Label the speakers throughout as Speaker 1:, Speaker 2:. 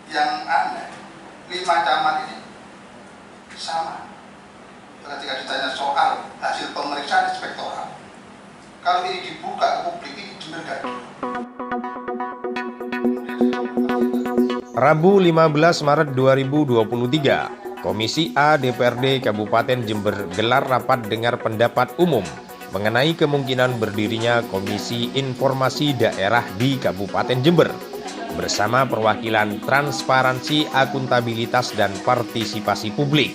Speaker 1: yang aneh, 5 camat ini sama. Ketika ditanya soal hasil pemeriksaan inspektorat, kalau ini dibuka ke publik, ini benar nggak?
Speaker 2: Rabu 15 Maret 2023, Komisi A DPRD Kabupaten Jember gelar rapat dengar pendapat umum mengenai kemungkinan berdirinya Komisi Informasi Daerah di Kabupaten Jember bersama perwakilan Transparansi, Akuntabilitas, dan Partisipasi Publik.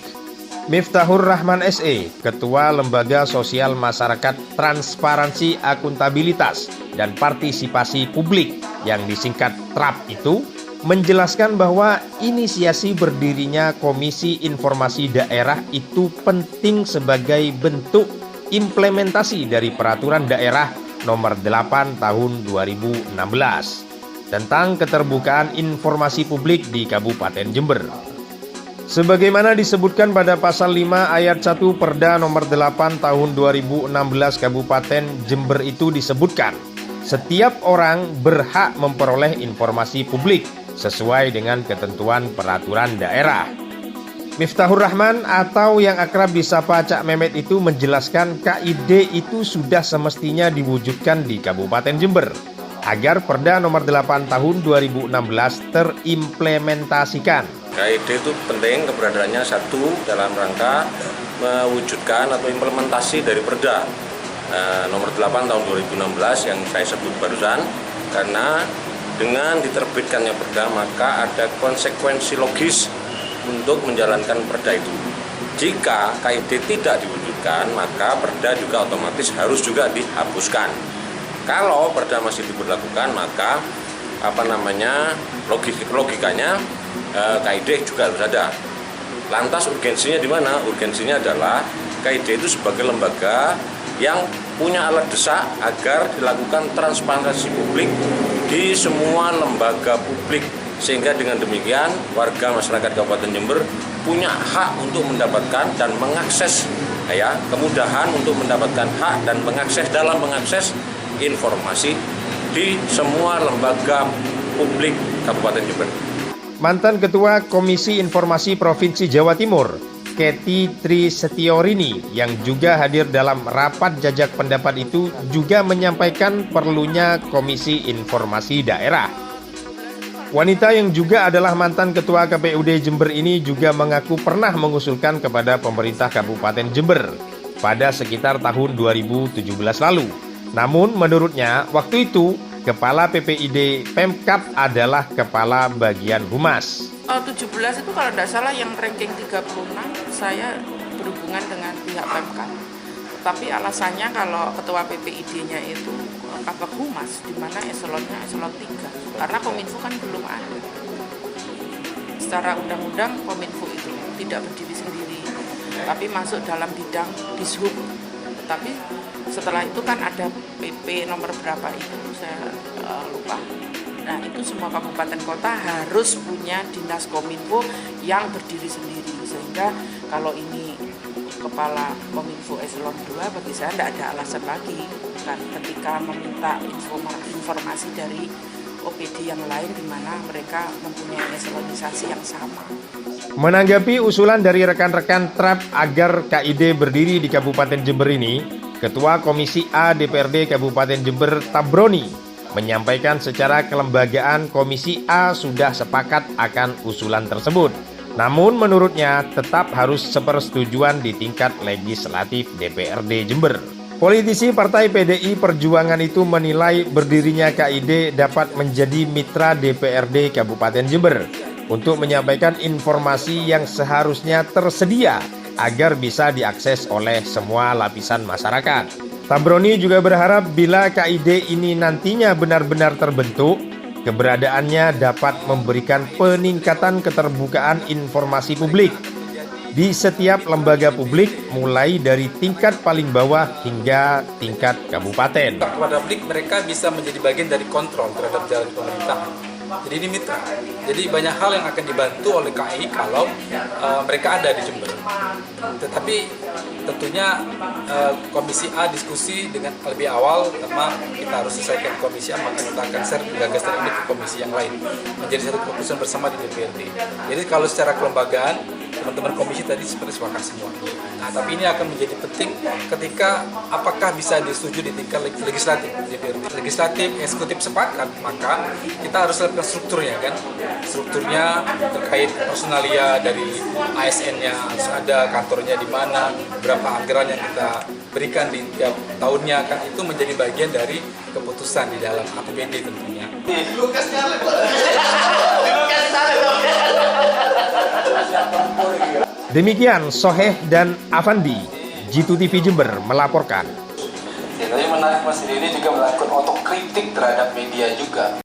Speaker 2: Miftahur Rahman SE, Ketua Lembaga Sosial Masyarakat Transparansi, Akuntabilitas, dan Partisipasi Publik yang disingkat TRAP itu, menjelaskan bahwa inisiasi berdirinya Komisi Informasi Daerah itu penting sebagai bentuk implementasi dari Peraturan Daerah Nomor 8 Tahun 2016 tentang keterbukaan informasi publik di Kabupaten Jember. Sebagaimana disebutkan pada pasal 5 ayat 1 Perda Nomor 8 Tahun 2016 Kabupaten Jember itu disebutkan, setiap orang berhak memperoleh informasi publik sesuai dengan ketentuan peraturan daerah. Miftahur Rahman atau yang akrab disapa Cak Mehmet itu menjelaskan KID itu sudah semestinya diwujudkan di Kabupaten Jember agar Perda Nomor 8 Tahun 2016 terimplementasikan.
Speaker 3: KID itu penting keberadaannya satu dalam rangka mewujudkan atau implementasi dari Perda Nomor 8 Tahun 2016 yang saya sebut barusan, karena dengan diterbitkannya Perda maka ada konsekuensi logis untuk menjalankan Perda itu. Jika KID tidak diwujudkan maka Perda juga otomatis harus juga dihapuskan. Kalau Perda masih diberlakukan maka logikanya KID juga harus ada. Lantas urgensinya di mana? Urgensinya adalah KID itu sebagai lembaga yang punya alat desak agar dilakukan transparansi publik di semua lembaga publik, sehingga dengan demikian warga masyarakat Kabupaten Jember punya hak untuk mendapatkan dan mengakses kemudahan untuk mendapatkan hak dan mengakses informasi di semua lembaga publik Kabupaten Jember.
Speaker 2: Mantan Ketua Komisi Informasi Provinsi Jawa Timur, Kety Trisetiorini, yang juga hadir dalam rapat jajak pendapat itu juga menyampaikan perlunya Komisi Informasi Daerah. Wanita yang juga adalah mantan Ketua KPUD Jember ini juga mengaku pernah mengusulkan kepada pemerintah Kabupaten Jember pada sekitar tahun 2017 lalu. Namun menurutnya waktu itu Kepala PPID Pemkab adalah Kepala Bagian Humas.
Speaker 4: 17 itu kalau tidak salah yang ranking 36 saya berhubungan dengan pihak Pemkab. Tapi alasannya kalau ketua PPID-nya itu Kabag Humas, di mana eselonnya eselon 3. Karena Kominfo kan belum ada. Secara undang-undang Kominfo itu tidak berdiri sendiri, tapi masuk dalam bidang Dishub. Tapi setelah itu kan ada PP nomor berapa itu saya lupa. Nah itu semua kabupaten kota harus punya dinas Kominfo yang berdiri sendiri, sehingga kalau ini kepala Kominfo eselon 2 bagi saya tidak ada alasan lagi kan ketika meminta informasi dari OPD yang lain di mana mereka mempunyai eselonisasi yang sama.
Speaker 2: Menanggapi usulan dari rekan-rekan TRAP agar KID berdiri di Kabupaten Jember ini, Ketua Komisi A DPRD Kabupaten Jember Tabroni menyampaikan secara kelembagaan Komisi A sudah sepakat akan usulan tersebut. Namun menurutnya tetap harus sepersetujuan di tingkat legislatif DPRD Jember. Politisi Partai PDI Perjuangan itu menilai berdirinya KID dapat menjadi mitra DPRD Kabupaten Jember untuk menyampaikan informasi yang seharusnya tersedia agar bisa diakses oleh semua lapisan masyarakat. Tabroni juga berharap bila KID ini nantinya benar-benar terbentuk, keberadaannya dapat memberikan peningkatan keterbukaan informasi publik di setiap lembaga publik, mulai dari tingkat paling bawah hingga tingkat kabupaten.
Speaker 5: Kepada publik mereka bisa menjadi bagian dari kontrol terhadap jalan pemerintahan. Jadi ini mitra. Jadi banyak hal yang akan dibantu oleh KAI kalau mereka ada di Jember. Tetapi tentunya Komisi A diskusi dengan lebih awal karena kita harus selesaikan Komisi A, maka kita akan share gagasan ini ke komisi yang lain menjadi satu keputusan bersama di DPRD. Jadi kalau secara kelembagaan teman-teman komisi tadi seperti sepakat semua. Nah, tapi ini akan menjadi penting ketika apakah bisa disetujui di tingkat legislatif, DPRD. Legislatif, eksekutif sepakat, maka kita harus lakukan strukturnya kan. Strukturnya terkait personalia dari ASN-nya harus ada, kantornya di mana, berapa anggaran yang kita berikan di tiap tahunnya kan, itu menjadi bagian dari keputusan di dalam APBD tentunya.
Speaker 2: Demikian Soheh dan Afandi, Jitu TV Jember melaporkan.
Speaker 6: Ya, tapi menarik Mas, ini juga melakukan otokritik terhadap media juga.